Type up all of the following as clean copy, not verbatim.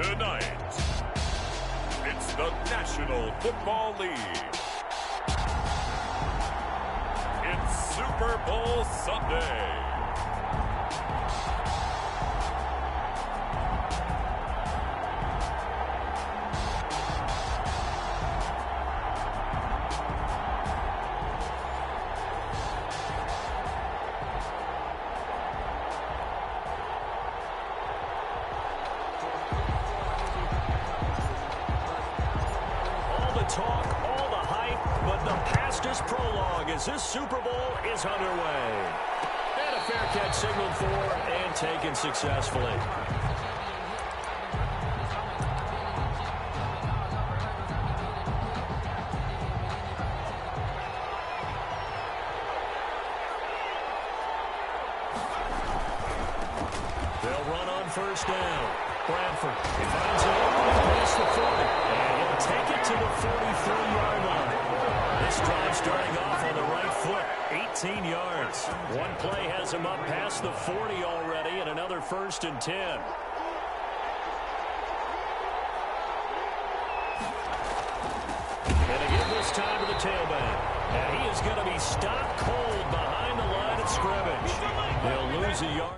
Tonight, it's the National Football League. It's Super Bowl Sunday. Talk, all the hype, but the past is prologue as this Super Bowl is underway. And a fair catch signaled for and taken successfully. They'll run on first down. Bradford finds it open past the 40. And he'll take it to the 43-yard line. This drive starting off on the right foot. 18 yards. One play has him up past the 40 already, and another 1st and 10. And again this time to the tailback. And he is going to be stopped cold behind the line of scrimmage. They'll lose a yard.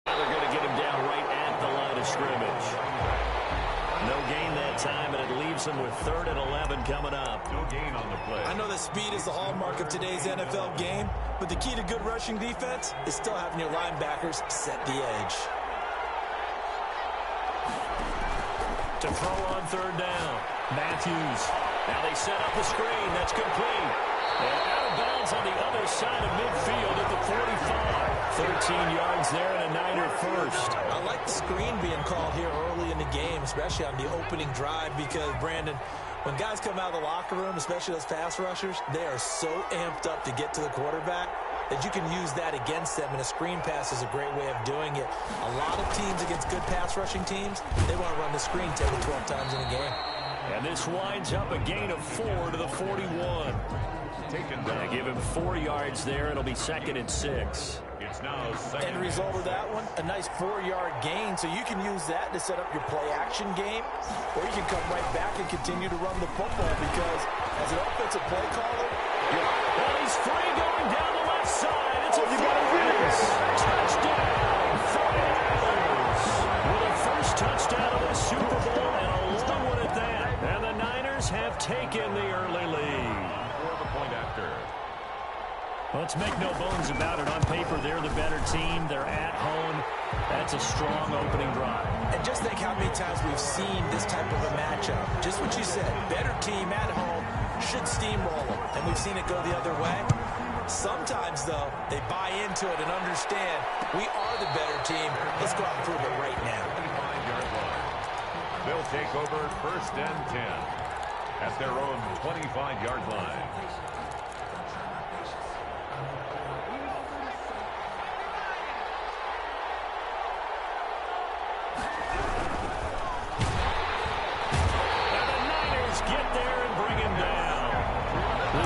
They're going to get him down right at the line of scrimmage. No gain that time, and it leaves him with 3rd and 11 coming up. No gain on the play. I know that speed is the hallmark of today's NFL game, but the key to good rushing defense is still having your linebackers set the edge. To throw on 3rd down, Matthews. Now they set up a screen. That's complete. And out of bounds on the other side of midfield at the 45. 13 yards there and a Niner first. I like the screen being called here early in the game, especially on the opening drive, because, Brandon, when guys come out of the locker room, especially those pass rushers, they are so amped up to get to the quarterback that you can use that against them, and a screen pass is a great way of doing it. A lot of teams against good pass rushing teams, they want to run the screen 10 to 12 times in a game. And this winds up a gain of 4 to the 41. Taken down. They give him 4 yards there. It'll be 2nd and 6. It's now 2nd. End result of that one, a nice 4-yard gain, so you can use that to set up your play-action game, or you can come right back and continue to run the football, because as an offensive play caller, well, he's free going down the left side. It's a touchdown. 49ers with a first touchdown of the Super Bowl, and a long one at that. And the Niners have taken the early lead. For the point after. Well, let's make no bones about it. On paper, they're the better team. They're at home. That's a strong opening drive. and just think how many times we've seen this type of a matchup. Just what you said, better team at home should steamroll them, and we've seen it go the other way. Sometimes, though, they buy into it and understand we are the better team. Let's go out and prove it right now. 25-yard line. They'll take over 1st and 10 at their own 25-yard line.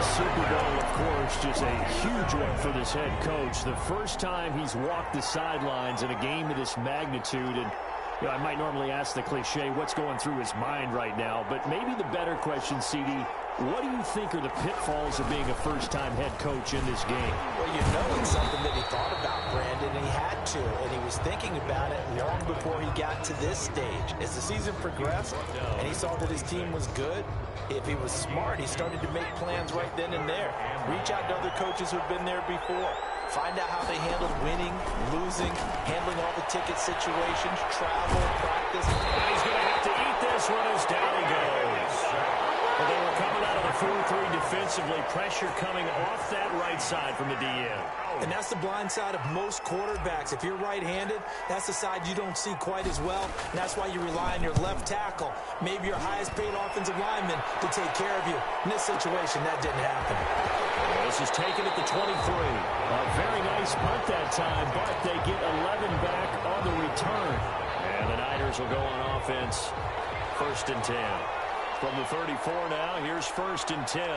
Super Bowl, of course, just a huge one for this head coach. The first time he's walked the sidelines in a game of this magnitude. And you know, I might normally ask the cliche, what's going through his mind right now? But maybe the better question, CD, what do you think are the pitfalls of being a first-time head coach in this game? Well, you know it's something that he thought about, Brandon, and he had to. And he was thinking about it long before he got to this stage. As the season progressed and he saw that his team was good, if he was smart, he started to make plans right then and there. Reach out to other coaches who've been there before. Find out how they handled winning, losing, handling all the ticket situations, travel, practice. And he's going to have to eat this one as down he goes. Well, they were coming out of the 4-3 defensively. Pressure coming off that right side from the DN. And that's the blind side of most quarterbacks. If you're right-handed, that's the side you don't see quite as well. And that's why you rely on your left tackle, maybe your highest-paid offensive lineman, to take care of you. In this situation, that didn't happen. This is taken at the 23. A very nice punt that time, but they get 11 back on the return. And the Niners will go on offense. 1st and 10. From the 34 now, here's 1st and 10.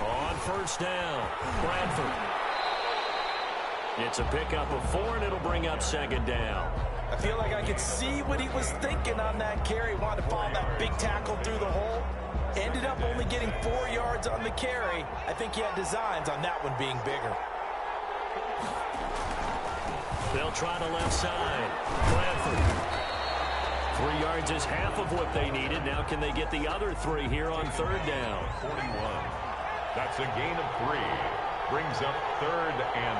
On 1st down, Bradford. It's a pickup of 4, and it'll bring up 2nd down. I feel like I could see what he was thinking on that carry. Wanted to follow that big tackle through the hole. Ended up only getting 4 yards on the carry. I think he had designs on that one being bigger. They'll try the left side. Bradford. 3 yards is half of what they needed. Now can they get the other 3 here on 3rd down? 41. That's a gain of 3. Brings up 3rd and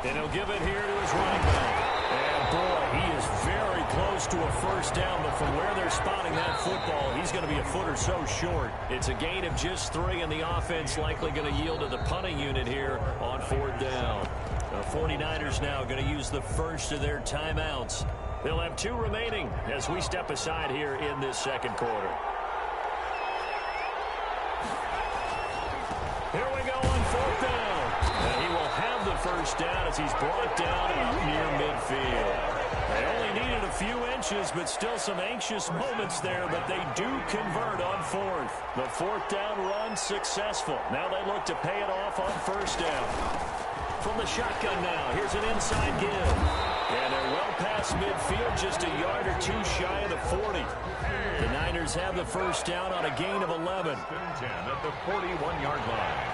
3. And he'll give it here to his running back. And boy, he is very close to a 1st down, but from where they're spotting that football, he's going to be a foot or so short. It's a gain of just 3, and the offense likely going to yield to the punting unit here on 4th down. The 49ers now going to use the first of their timeouts. They'll have 2 remaining as we step aside here in this 2nd quarter. Here we go on 4th down. And he will have the 1st down as he's brought down up near midfield. They only needed a few inches, but still some anxious moments there, but they do convert on 4th. The 4th down run successful. Now they look to pay it off on 1st down. From the shotgun now, here's an inside give. And they're well past midfield, just a yard or 2 shy of the 40. The Niners have the 1st down on a gain of 11. 10 at the 41-yard line.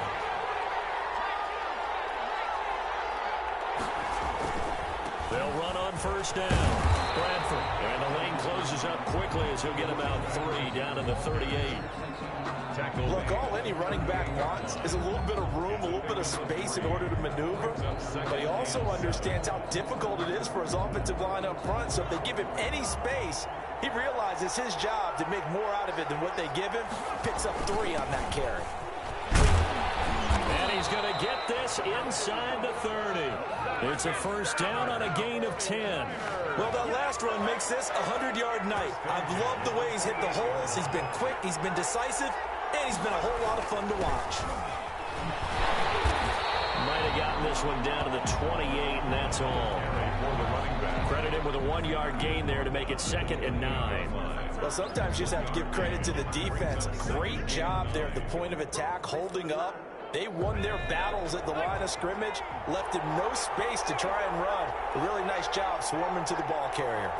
They'll run on 1st down. Bradford. And the lane closes up quickly as he'll get about 3 down to the 38. Look, all any running back wants is a little bit of room, a little bit of space in order to maneuver. But he also understands how difficult it is for his offensive line up front. So if they give him any space, he realizes his job to make more out of it than what they give him. Picks up 3 on that carry. And he's going to get this inside the 30. It's a 1st down on a gain of 10. Well, that last run makes this a 100-yard night. I've loved the way he's hit the holes. He's been quick. He's been decisive. And he's been a whole lot of fun to watch. Might have gotten this one down to the 28, and that's all. Credit him with a 1-yard gain there to make it 2nd and 9. Well, sometimes you just have to give credit to the defense. Great job there at the point of attack, holding up. They won their battles at the line of scrimmage, left him no space to try and run. A really nice job swarming to the ball carrier.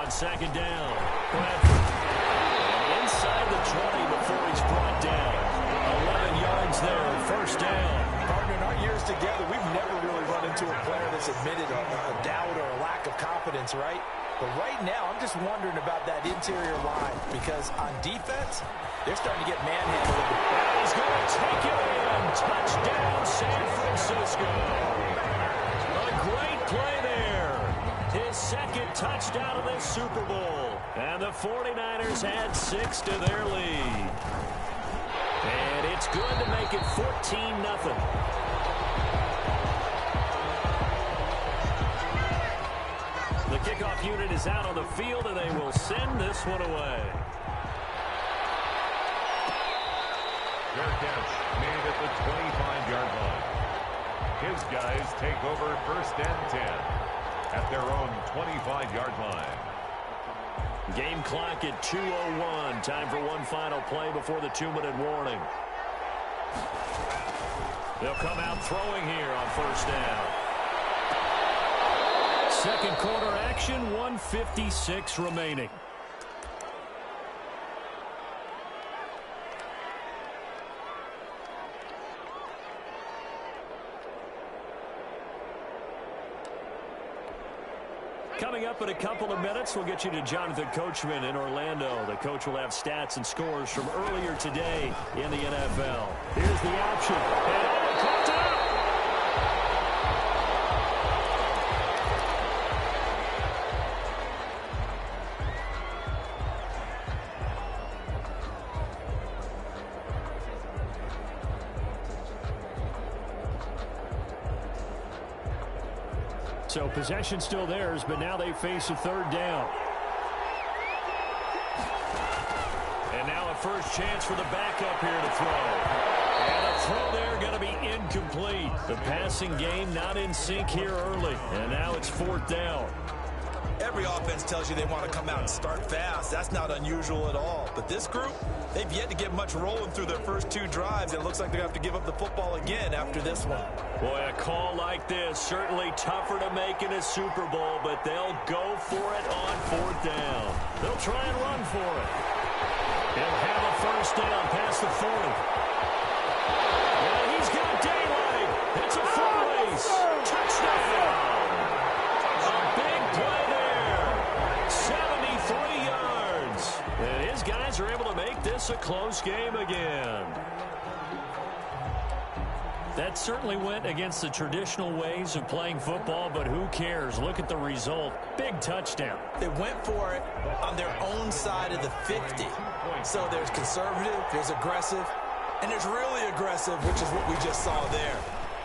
On 2nd down, Bradford. And inside the 20 before he's brought down. 11 yards there, 1st down. Partner, in our years together, we've never really run into a player that's admitted a doubt or a lack of confidence, right? But right now, I'm just wondering about that interior line because on defense, they're starting to get manhandled. And he's going to take it in. Touchdown, San Francisco. A great play there. His 2nd touchdown of this Super Bowl. And the 49ers add 6 to their lead. And it's good to make it 14-0. The kickoff unit is out on the field, and they will send this one away. Fair catch made at the 25-yard line. His guys take over 1st and 10 at their own 25-yard line. Game clock at 2:01. Time for one final play before the 2-minute warning. They'll come out throwing here on 1st down. 2nd quarter action, 1:56 remaining. Coming up in a couple of minutes, we'll get you to Jonathan Coachman in Orlando. The coach will have stats and scores from earlier today in the NFL. Here's the option. And caught it out. So possession still theirs, but now they face a third down. And now a first chance for the backup here to throw. And a throw there going to be incomplete. The passing game not in sync here early. And now it's fourth down. Every offense tells you they want to come out and start fast. That's not unusual at all. But this group, they've yet to get much rolling through their first two drives. It looks like they're going to have to give up the football again after this one. Boy, a call like this, certainly tougher to make in a Super Bowl, but they'll go for it on fourth down. They'll try and run for it. He'll have a first down past the 40. And he's got daylight. It's a full race. Touchdown. A big play there. 73 yards. And his guys are able to make this a close game again. That certainly went against the traditional ways of playing football, but who cares? Look at the result. Big touchdown. They went for it on their own side of the 50. So there's conservative, there's aggressive, and there's really aggressive, which is what we just saw there.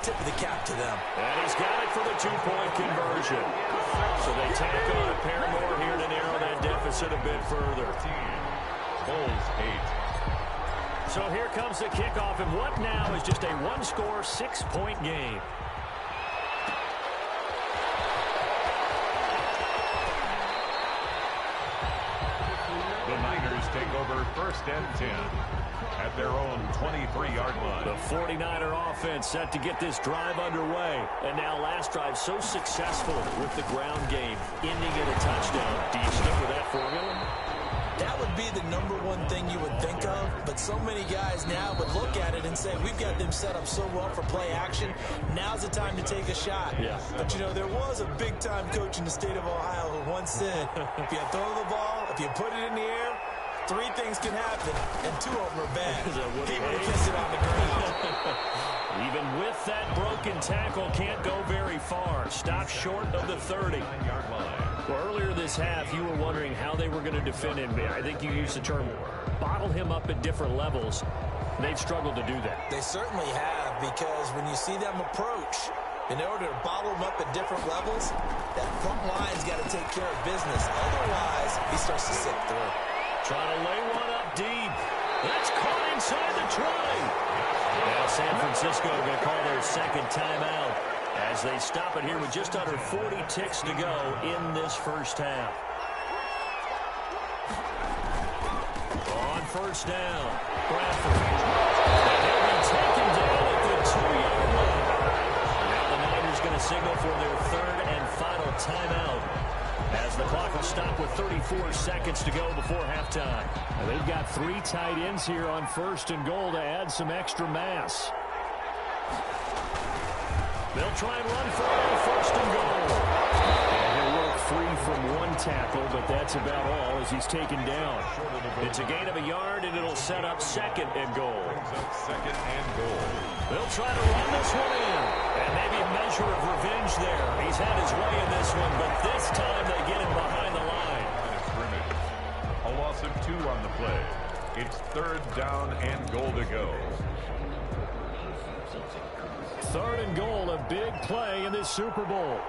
Tip of the cap to them. And he's got it for the two-point conversion. So they tack on a pair more here to narrow that deficit a bit further. Bulls 8. So here comes the kickoff, and what now is just a one-score, 6-point game. The Niners take over first and 10 at their own 23-yard line. The 49er offense set to get this drive underway. And now last drive so successful with the ground game, ending in a touchdown. Do you stick with that formula? That would be the number one thing you would think of, but so many guys now would look at it and say, we've got them set up so well for play action, now's the time to take a shot. Yeah. But, you know, there was a big-time coach in the state of Ohio who once said, if you throw the ball, if you put it in the air, 3 things can happen, and 2 of them are bad. He would have kissed it on the ground. Even with that broken tackle, can't go very far. Stop short of the 30. Well, earlier this half, you were wondering how they were going to defend him. I think you used the term bottle him up at different levels. They've struggled to do that. They certainly have, because when you see them approach, in order to bottle them up at different levels, that front line's got to take care of business. Otherwise, he starts to slip through. Trying to lay one up deep. That's caught inside the 20. Now San Francisco going to call their second timeout as they stop it here with just under 40 ticks to go in this first half. On first down, Bradford. And he'll be taken down at the 2-yard line. Now the Niners going to signal for their third and final timeout, as the clock will stop with 34 seconds to go before halftime. Now they've got 3 tight ends here on first and goal to add some extra mass. They'll try and run for it on first and goal. And he'll work free from 1 tackle, but that's about all as he's taken down. It's a gain of a yard, and it'll set up second and goal. Second and goal. They'll try to run this one in. And maybe a measure of revenge there. He's had his way in this one, but this time they get him behind the line. A loss of 2 on the play. It's third down and goal to go. Third and goal, a big play in this Super Bowl.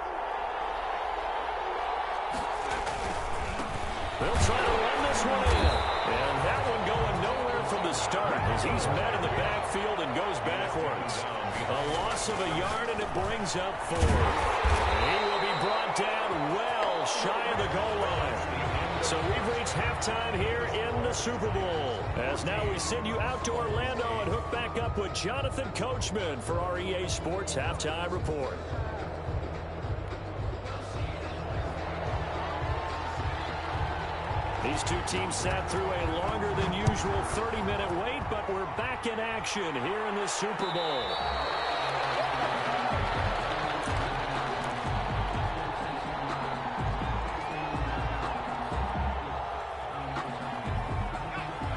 They'll try to run this one in. And that one going nowhere from the start as he's met in the backfield and goes backwards. A loss of a yard, and it brings up 4. He will be brought down well shy of the goal line. So we've reached halftime here in the Super Bowl. As now we send you out to Orlando and hook back up with Jonathan Coachman for our EA Sports Halftime Report. These two teams sat through a longer than usual 30-minute wait, but we're back in action here in this Super Bowl.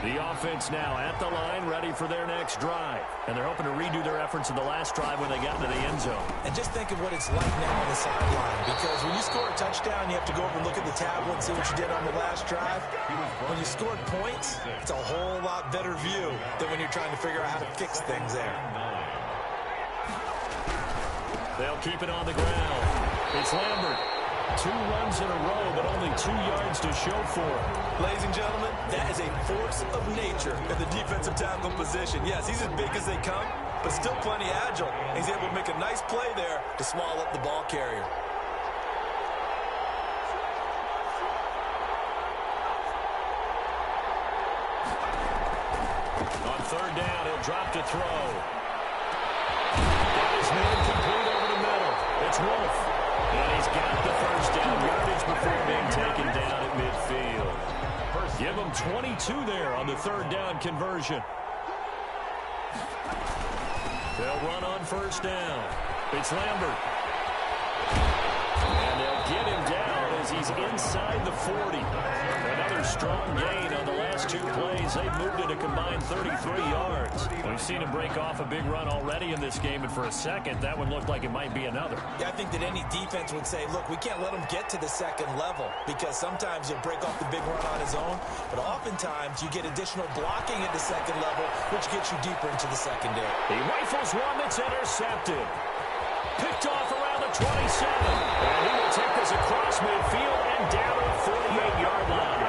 The offense now at the line, ready for their next drive. And they're hoping to redo their efforts in the last drive when they got into the end zone. And just think of what it's like now on the sideline. Because when you score a touchdown, you have to go over and look at the tablet and see what you did on the last drive. When you scored points, it's a whole lot better view than when you're trying to figure out how to fix things there. They'll keep it on the ground. It's Lambert. 2 runs in a row, but only 2 yards to show for it. Ladies and gentlemen, that is a force of nature in the defensive tackle position. Yes, he's as big as they come, but still plenty agile. He's able to make a nice play there to swallow up the ball carrier. On 3rd down, he'll drop to throw. Got his man complete over the middle. It's Wolf. And he's got the 1st down yardage before being taken down at midfield. Give him 22 there on the 3rd down conversion. They'll run on 1st down. It's Lambert. And they'll get him down as he's inside the 40. Another strong gain on the last 2 plays. They've moved it a combined 33 yards. We've seen him break off a big run already in this game, and for a second, that one looked like it might be another. Yeah, I think that any defense would say, look, we can't let him get to the 2nd level, because sometimes he'll break off the big run on his own, but oftentimes you get additional blocking at the 2nd level, which gets you deeper into the secondary. He rifles one that's intercepted. Picked off around the 27. And he will take this across midfield and down to the 48-yard line.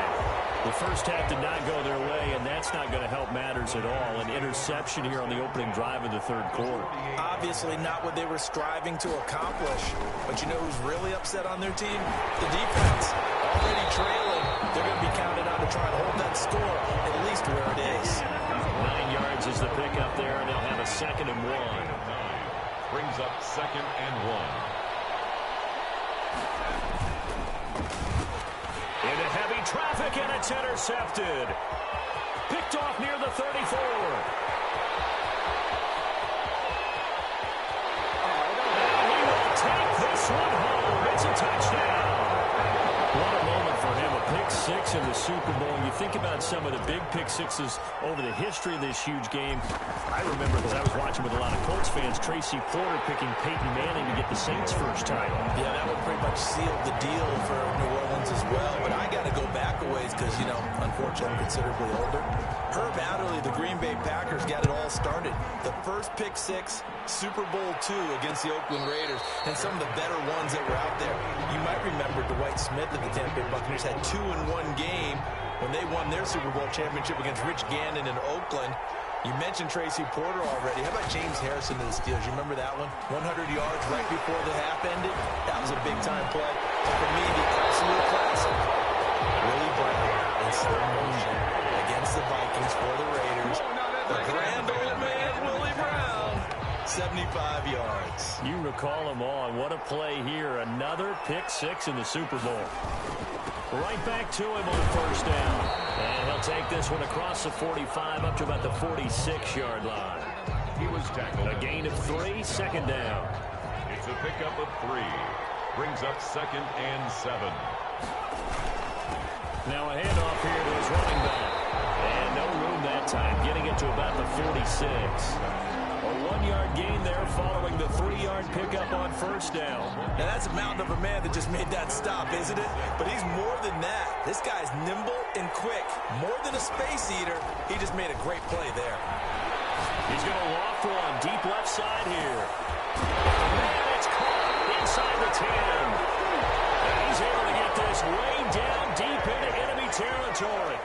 The first half did not go their way, and that's not going to help matters at all. An interception here on the opening drive of the 3rd quarter. Obviously not what they were striving to accomplish. But you know who's really upset on their team? The defense. Already trailing. They're going to be counted on to try to hold that score, at least where it is. 9 yards is the pickup there, and they'll have a 2nd and 1. Brings up 2nd and 1. Into heavy traffic, and it's intercepted. Picked off near the 34. And he will take this one home. It's a touchdown. What a moment for him. A pick 6 in the Super Bowl. You think about some of the big pick 6s over the history of this huge game. I remember, because I was watching with a lot of Colts fans, Tracy Porter picking Peyton Manning to get the Saints' first title. Yeah, that would pretty much seal the deal for New Orleans as well. But I got to go back a ways because, you know, unfortunately, I'm considerably older. Herb Adderley, the Green Bay Packers, got it all started. The first pick 6, Super Bowl II against the Oakland Raiders, and some of the better ones that were out there. You might remember Dwight Smith of the Tampa Bay Buccaneers had 2 in 1 game when they won their Super Bowl championship against Rich Gannon in Oakland. You mentioned Tracy Porter already. How about James Harrison to the Steelers? You remember that one? 100 yards right before the half ended. That was a big-time play. And for me, the absolute classic, Willie Brown in slow motion against the Vikings for the Raiders. The grand old man, Willie Brown, 75 yards. You recall them all. What a play here. Another pick 6 in the Super Bowl. Right back to him on 1st down. And he'll take this one across the 45 up to about the 46-yard line. He was tackled. A gain of 3, 2nd down. It's a pickup of 3. Brings up 2nd and 7. Now a handoff here to his running back. And no room that time, getting it to about the 46. A 1-yard gain there following the 3-yard pickup on 1st down. Now that's a mountain of a man that just made that stop, isn't it? But he's more than that. This guy's nimble and quick. More than a space eater, he just made a great play there. He's going to loft one deep left side here. And it's caught inside the 10. And he's able to get this way down deep into enemy territory.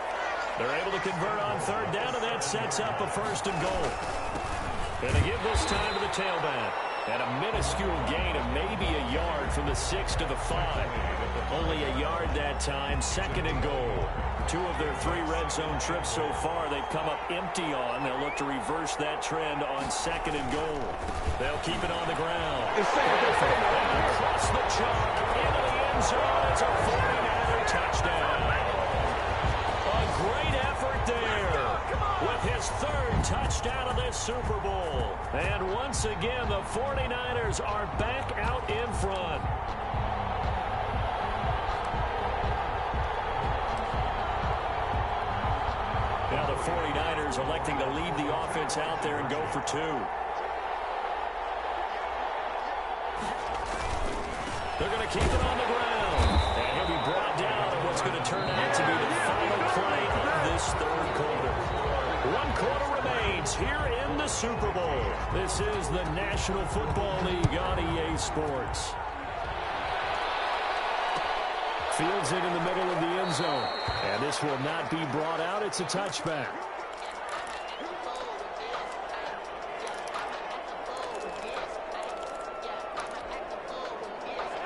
They're able to convert on 3rd down, and that sets up a 1st and goal. And they give this time to the tailback. And a minuscule gain of maybe a yard from the 6 to the 5. Only a yard that time, 2nd and goal. 2 of their 3 red zone trips so far they've come up empty on. They'll look to reverse that trend on 2nd and goal. They'll keep it on the ground. And across the chalk into the end zone. It's a 49er touchdown. A great effort there with his 3rd touchdown of this Super Bowl. And once again, the 49ers are back out in front. Now the 49ers electing to leave the offense out there and go for 2. They're going to keep it on the ground. And he'll be brought down in what's going to turn out to be the final play of this 3rd quarter. 1 quarter remains here in the Super Bowl. This is the National Football League on EA Sports. Fields it in the middle of the end zone. And this will not be brought out. It's a touchback.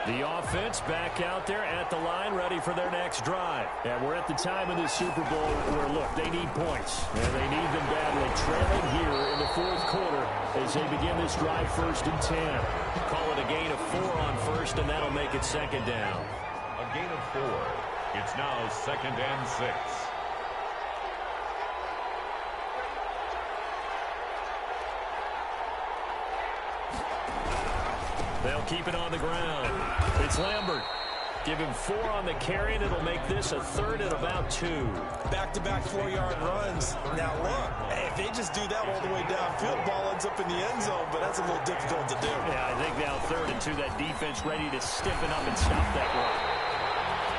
The offense back out there at the line, ready for their next drive. And we're at the time of this Super Bowl where, look, they need points. And they need them badly. Trailing here in the fourth quarter as they begin this drive 1st and 10. Call it a gain of 4 on first, and that'll make it 2nd down. A gain of 4. It's now 2nd and 6. They'll keep it on the ground. It's Lambert. Give him 4 on the carry, and it'll make this a 3rd and about 2. Back-to-back 4-yard runs. Now, look, if they just do that all the way downfield, ball ends up in the end zone, but that's a little difficult to do. Yeah, I think now 3rd and 2, that defense ready to stiffen up and stop that run.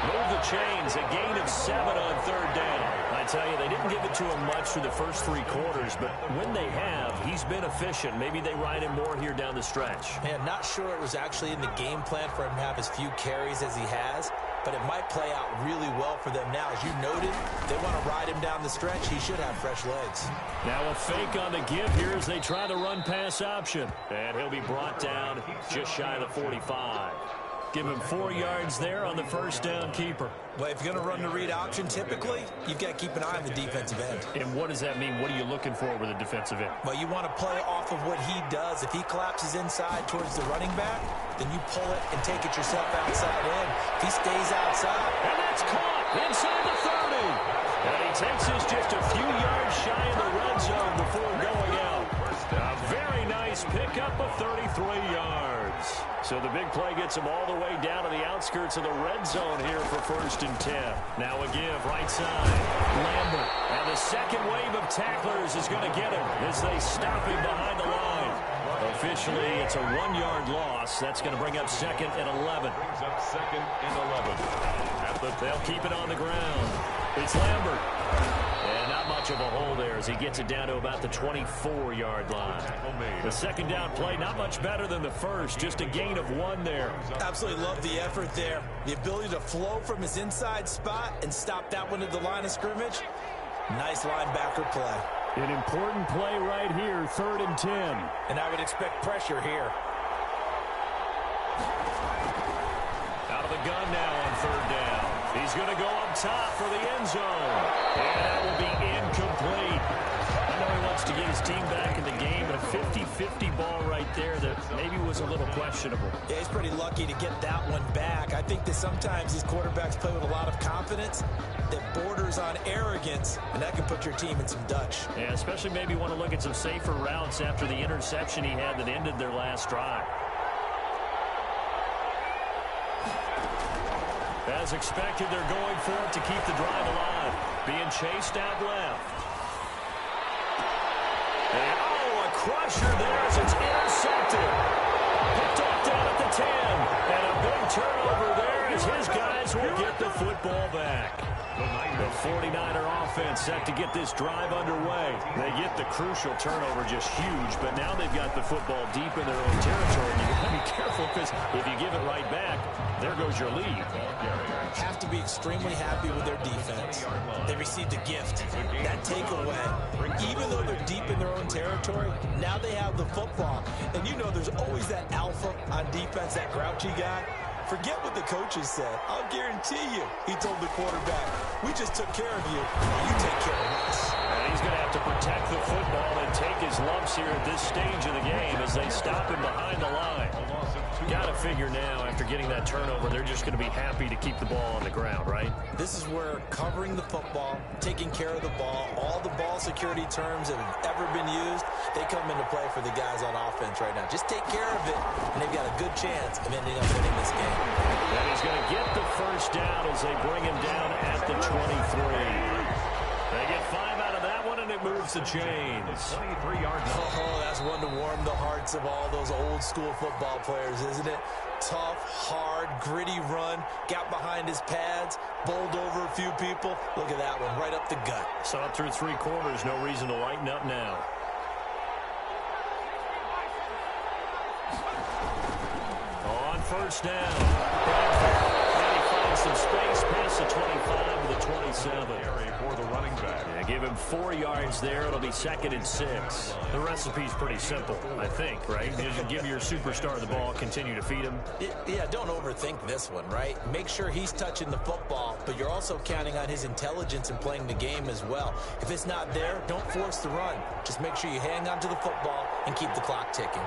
Move the chains, a gain of 7 on 3rd down. I tell you, they didn't give it to him much through the first 3 quarters, but when they have, he's been efficient. Maybe they ride him more here down the stretch. Man, not sure it was actually in the game plan for him to have as few carries as he has, but it might play out really well for them now. As you noted, they want to ride him down the stretch. He should have fresh legs. Now a fake on the give here as they try the run-pass option. And he'll be brought down just shy of the 45. Give him 4 yards there on the 1st down keeper. Well, if you're going to run the read option, typically, you've got to keep an eye on the defensive end. And what does that mean? What are you looking for with a defensive end? Well, you want to play off of what he does. If he collapses inside towards the running back, then you pull it and take it yourself outside in. If he stays outside. And that's caught inside the 30. And he takes us just a few yards shy of the red zone before going out. A very nice pickup of 33 yards. So the big play gets him all the way down to the outskirts of the red zone here for 1st and 10. Now a give, right side. Lambert. And the second wave of tacklers is going to get him as they stop him behind the line. Officially, it's a 1-yard loss. That's going to bring up 2nd and 11. Brings up 2nd and 11. They'll keep it on the ground. It's Lambert. And not much of a hole there as he gets it down to about the 24-yard line. The 2nd down play, not much better than the first. Just a gain of 1 there. Absolutely love the effort there. The ability to flow from his inside spot and stop that one at the line of scrimmage. Nice linebacker play. An important play right here, 3rd and 10. And I would expect pressure here. Out of the gun now on 3rd down. He's going to go up top for the end zone. And that will be incomplete. I know he wants to get his team back in the game, but a 50-50 ball right there that maybe was a little questionable. Yeah, he's pretty lucky to get that one back. I think that sometimes these quarterbacks play with a lot of confidence that borders on arrogance, and that can put your team in some Dutch. Yeah, especially maybe want to look at some safer routes after the interception he had that ended their last drive. As expected, they're going for it to keep the drive alive. Being chased out left. And, a crusher there as it's intercepted. Picked off down at the 10. And a big turnover there as his guys will get the football back. The 49er offense set to get this drive underway. They get the crucial turnover, just huge, but now they've got the football deep in their own territory. And you've got to be careful because if you give it right back, there goes your lead. Have to be extremely happy with their defense. They received a gift. That takeaway, even though they're deep in their own territory, now they have the football. And you know there's always that alpha on defense, that grouchy guy. Forget what the coaches said. I'll guarantee you, he told the quarterback, we just took care of you. You take care of us. And he's going to have to protect the football and take his lumps here at this stage of the game as they stop him behind the line. Got to figure now, after getting that turnover, they're just going to be happy to keep the ball on the ground, right? This is where covering the football, taking care of the ball, all the ball security terms that have ever been used, they come into play for the guys on offense right now. Just take care of it, and they've got a good chance of ending up winning this game. And he's going to get the 1st down as they bring him down at the 23. They get 5 out of that one, and it moves the chains. 23 yards. Oh, that's one to warm the hearts of all those old school football players, isn't it? Tough, hard, gritty run, got behind his pads, bowled over a few people. Look at that one, right up the gut. Saw it through 3 quarters, no reason to lighten up now. On 1st down, and he finds finds some space past the 25 to the 27. For the running back. Yeah, give him 4 yards there. It'll be 2nd and 6. The recipe's pretty simple, I think, right? You just give your superstar the ball, continue to feed him. Yeah, don't overthink this one, right? Make sure he's touching the football, but you're also counting on his intelligence in playing the game as well. If it's not there, don't force the run. Just make sure you hang on to the football and keep the clock ticking.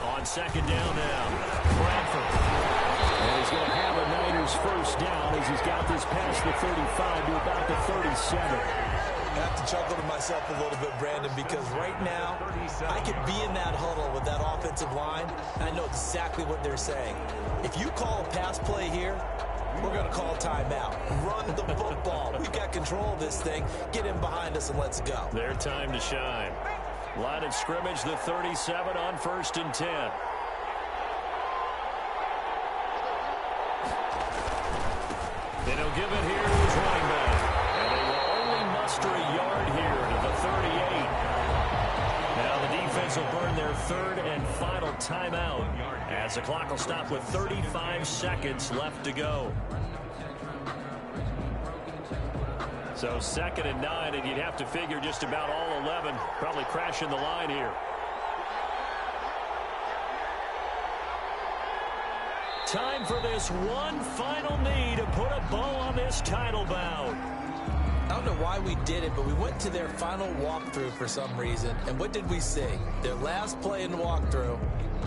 On 2nd down now, Bradford. And he's going to have a Niners first down as he's got this past the 35 to about the 37. I have to chuckle to myself a little bit, Brandon, because right now I could be in that huddle with that offensive line, and I know exactly what they're saying. If you call a pass play here, we're going to call timeout. Run the football. We've got control of this thing. Get in behind us and let's go. Their time to shine. Line of scrimmage, the 37 on 1st and 10. And he'll give it here to his running back. And they will only muster a yard here to the 38. Now the defense will burn their 3rd and final timeout as the clock will stop with 35 seconds left to go. So 2nd and 9, and you'd have to figure just about all 11 probably crashing the line here. Time for this one final knee to put a bow on this title bout. I don't know why we did it, but we went to their final walkthrough for some reason, and what did we see? Their last play in the walkthrough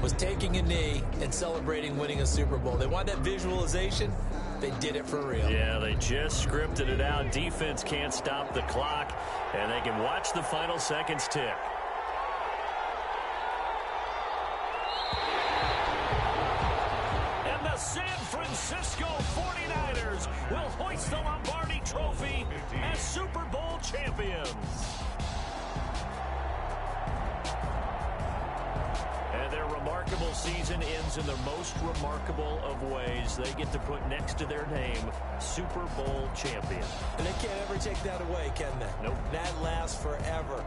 was taking a knee and celebrating winning a Super Bowl. They want that visualization. They did it for real. Yeah, they just scripted it out. Defense can't stop the clock, and they can watch the final seconds tick. And the San Francisco 49ers will hoist the Lombardi Trophy as Super Bowl champions. And their remarkable season ends in the most remarkable of ways. They get to put next to their name, Super Bowl champion. And they can't ever take that away, can they? Nope. That lasts forever.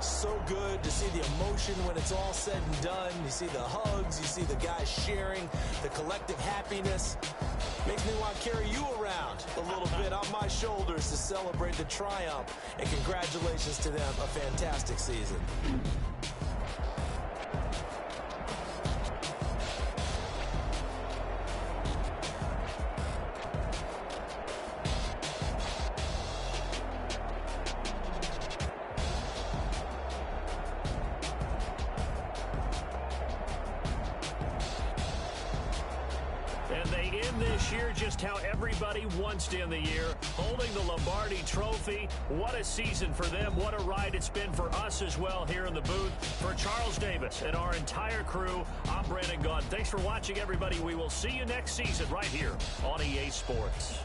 So good to see the emotion when it's all said and done. You see the hugs, you see the guys sharing, the collective happiness. Makes me want to carry you around a little bit on my shoulders to celebrate the triumph. And congratulations to them, a fantastic season. Just how everybody wants to end the year, holding the Lombardi Trophy. What a season for them. What a ride it's been for us as well here in the booth. For Charles Davis and our entire crew, I'm Brandon Gaudin. Thanks for watching, everybody. We will see you next season right here on EA Sports.